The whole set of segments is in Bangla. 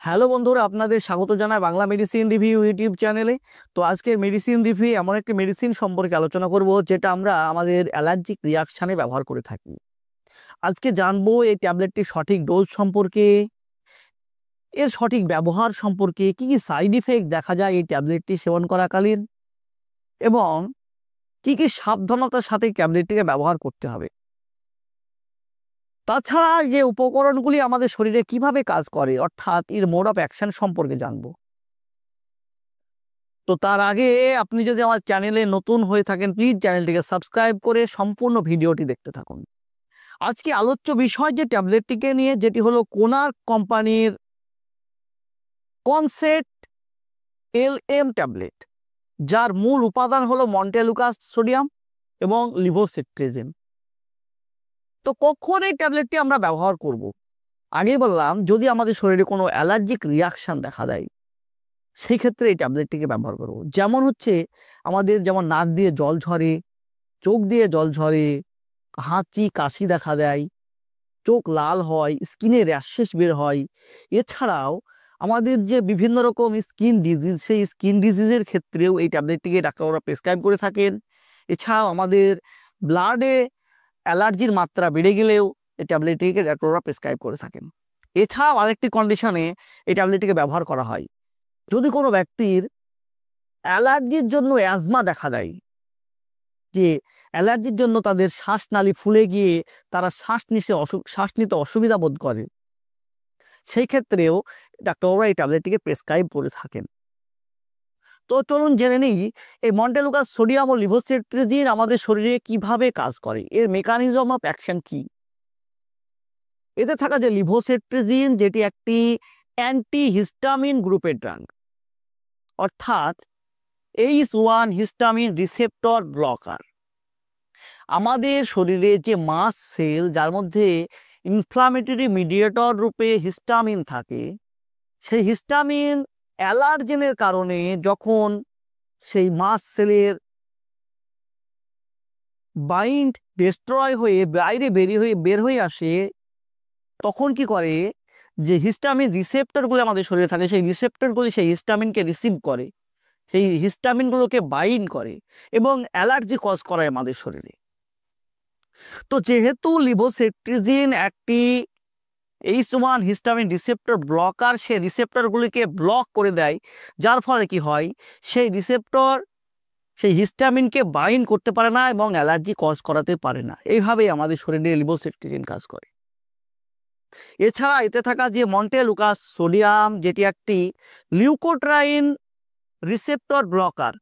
হ্যালো বন্ধুরা, আপনাদের স্বাগত জানাই বাংলা মেডিসিন রিভিউ ইউটিউব চ্যানেলে। তো আজকের মেডিসিন রিভিউ এমন একটি মেডিসিন সম্পর্কে আলোচনা করব যেটা আমরা আমাদের অ্যালার্জিক রিয়াকশানে ব্যবহার করে থাকি। আজকে জানবো এই ট্যাবলেটটির সঠিক ডোজ সম্পর্কে, এর সঠিক ব্যবহার সম্পর্কে, কি কি সাইড ইফেক্ট দেখা যায় এই ট্যাবলেটটি সেবন করাকালীন, এবং কি কি সাবধানতার সাথে এই ট্যাবলেটটিকে ব্যবহার করতে হবে। তাছাড়া যে উপকরণগুলি আমাদের শরীরে কিভাবে কাজ করে, অর্থাৎ এর মোড অফ অ্যাকশন সম্পর্কে জানবো। তো তার আগে আপনি যদি আমার চ্যানেলে নতুন হয়ে থাকেন, প্লিজ চ্যানেলটিকে সাবস্ক্রাইব করে সম্পূর্ণ ভিডিওটি দেখতে থাকুন। আজকে আলোচ্য বিষয় যে ট্যাবলেটটিকে নিয়ে, যেটি হলো কোনার্ক কোম্পানির কনসেট LM ট্যাবলেট, যার মূল উপাদান হলো মন্টেলুকাস সোডিয়াম এবং লিভোসিট্রিজিন। তো কখন এই ট্যাবলেটটি আমরা ব্যবহার করব? আগেই বললাম, যদি আমাদের শরীরে কোনো অ্যালার্জিক রিয়াকশান দেখা দেয় সেই ক্ষেত্রে এই ট্যাবলেটটিকে ব্যবহার করব। যেমন হচ্ছে আমাদের যেমন নাক দিয়ে জল ঝরে, চোখ দিয়ে জল ঝরে, হাঁচি কাশি দেখা দেয়, চোখ লাল হয়, স্কিনে র্যাশেস বের হয়। এছাড়াও আমাদের যে বিভিন্ন রকম স্কিন ডিজিজ, সেই স্কিন ডিজিজের ক্ষেত্রেও এই ট্যাবলেটটিকে ডাক্তাররা প্রেসক্রাইব করে থাকেন। এছাড়াও আমাদের ব্লাডে অ্যালার্জির মাত্রা বেড়ে গেলেও এই ট্যাবলেটটিকে ডাক্তাররা প্রেসক্রাইব করে থাকেন। এছাড়াও আরেকটি কন্ডিশনে এই ট্যাবলেটটিকে ব্যবহার করা হয়, যদি কোনো ব্যক্তির অ্যালার্জির জন্য অ্যাজমা দেখা দেয়, যে অ্যালার্জির জন্য তাদের শ্বাসনালী ফুলে গিয়ে তারা শ্বাস নিতে অসুবিধা বোধ করে, সেই ক্ষেত্রেও ডাক্তাররা এই ট্যাবলেটটিকে প্রেসক্রাইব করে থাকেন। তো চলুন জেনে নিই এই মন্টেলুকাস সোডিয়াম ও লিভোসিট্রিজিন আমাদের শরীরে কিভাবে কাজ করে, এর মেকানিজম অফ অ্যাকশন কি। এতে থাকা যে লিভোসিট্রিজিন, যেটি একটি অ্যান্টিহিস্টামিন গ্রুপের ড্রাগ, অর্থাৎ H1 হিস্টামিন রিসেপ্টর ব্লকার। আমাদের শরীরে যে মাস্ট সেল, যার মধ্যে ইনফ্লামেটরি মিডিয়েটর রূপে হিস্টামিন থাকে, সেই হিস্টামিন অ্যালার্জেনের কারণে যখন সেই মাস্ট সেলের বাইন্ড ডিস্ট্রয় হয়ে বাইরে বের হয়ে আসে, তখন কি করে, যে হিস্টামিন রিসেপ্টরগুলো আমাদের শরীরে থাকে, সেই রিসেপ্টরগুলি সেই হিস্টামিনকে রিসিভ করে, সেই হিস্টামিনগুলোকে বাইন্ড করে এবং অ্যালার্জি কজ করায় আমাদের শরীরে। তো যেহেতু লিভোসিট্রিজিন একটি H1 হিস্টামিন রিসেপ্টর ব্লকার, সে রিসেপ্টরগুলিকে ব্লক করে দেয়, যার ফলে কি হয়, সেই রিসেপ্টর সেই হিস্টামিনকে বাইন্ড করতে পারে না এবং অ্যালার্জি কজ করাতে পারে না। এইভাবেই আমাদের শরীরে লিভোসিট্রিজিন কাজ করে। এছাড়া এতে থাকা যে মন্টেলুকাস সোডিয়াম, যেটি একটি লিউকোট্রাইন রিসেপ্টর ব্লকার,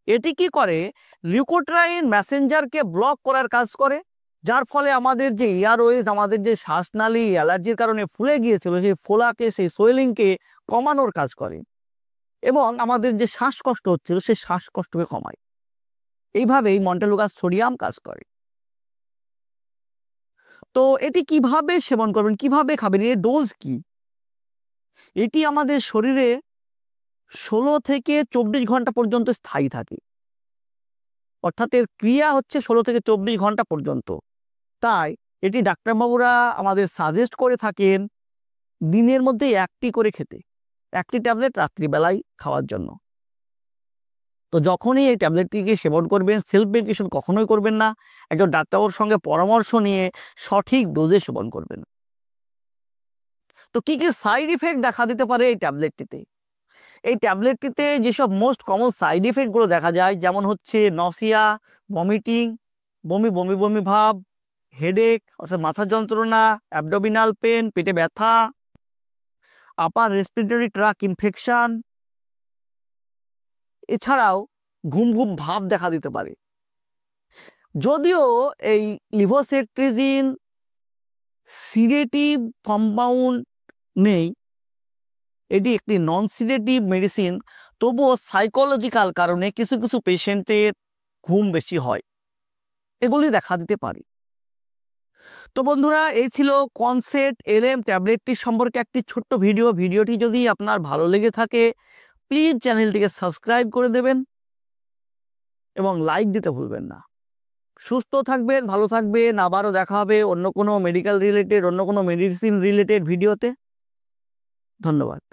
এটি কি করে, লিউকোট্রাইন মেসেঞ্জারকে ব্লক করার কাজ করে, যার ফলে আমাদের যে এয়ারওয়েজ, আমাদের যে শ্বাসনালী অ্যালার্জির কারণে ফুলে গিয়েছিল, সেই ফোলাকে, সেই সোয়েলিংকে কমানোর কাজ করে এবং আমাদের যে শ্বাসকষ্ট হচ্ছিল সেই শ্বাসকষ্টকে কমায়। এইভাবেই মন্টেলুকাস সোডিয়াম কাজ করে। তো এটি কিভাবে সেবন করবেন, কিভাবে খাবেন, এর ডোজ কি? এটি আমাদের শরীরে 16 থেকে 24 ঘন্টা পর্যন্ত স্থায়ী থাকে, অর্থাৎ এর ক্রিয়া হচ্ছে 16 থেকে 24 ঘন্টা পর্যন্ত। তাই এটি ডাক্তারবাবুরা আমাদের সাজেস্ট করে থাকেন দিনের মধ্যে একটি করে খেতে, একটি ট্যাবলেট রাত্রিবেলায় খাওয়ার জন্য। তো যখনই এই ট্যাবলেটটিকে সেবন করবেন, সেলফ মেডিকেশন কখনোই করবেন না, একজন ডাক্তারবাবুর সঙ্গে পরামর্শ নিয়ে সঠিক ডোজে সেবন করবেন। তো কি কি সাইড ইফেক্ট দেখা দিতে পারে এই ট্যাবলেটটিতে? এই ট্যাবলেটটিতে যেসব মোস্ট কমন সাইড ইফেক্টগুলো দেখা যায়, যেমন হচ্ছে নসিয়া, ভমিটিং, বমি বমি বমি ভাব, হেডেক অর্থাৎ মাথা যন্ত্রণা, অ্যাবডোমিনাল পেন, পেটে ব্যথা, আপার রেসপিরেটরি ট্র্যাক্ট ইনফেকশন। এছাড়াও ঘুম ঘুম ভাব দেখা দিতে পারে। যদিও এই লিভোসিট্রিজিন সিডেটিভ কম্পাউন্ড নেই, এটি একটি নন সিডেটিভ মেডিসিন, তবুও সাইকোলজিক্যাল কারণে কিছু কিছু পেশেন্টের ঘুম বেশি হয়, এগুলি দেখা দিতে পারে। তো বন্ধুরা, এই ছিল কনসেট LM ট্যাবলেটটির সম্পর্কে একটি ছোট্ট ভিডিওটি যদি আপনার ভালো লেগে থাকে, প্লিজ চ্যানেলটিকে সাবস্ক্রাইব করে দেবেন এবং লাইক দিতে ভুলবেন না। সুস্থ থাকবেন, ভালো থাকবেন। আবারও দেখা হবে অন্য কোনো মেডিকেল রিলেটেড, অন্য কোনো মেডিসিন রিলেটেড ভিডিওতে। ধন্যবাদ।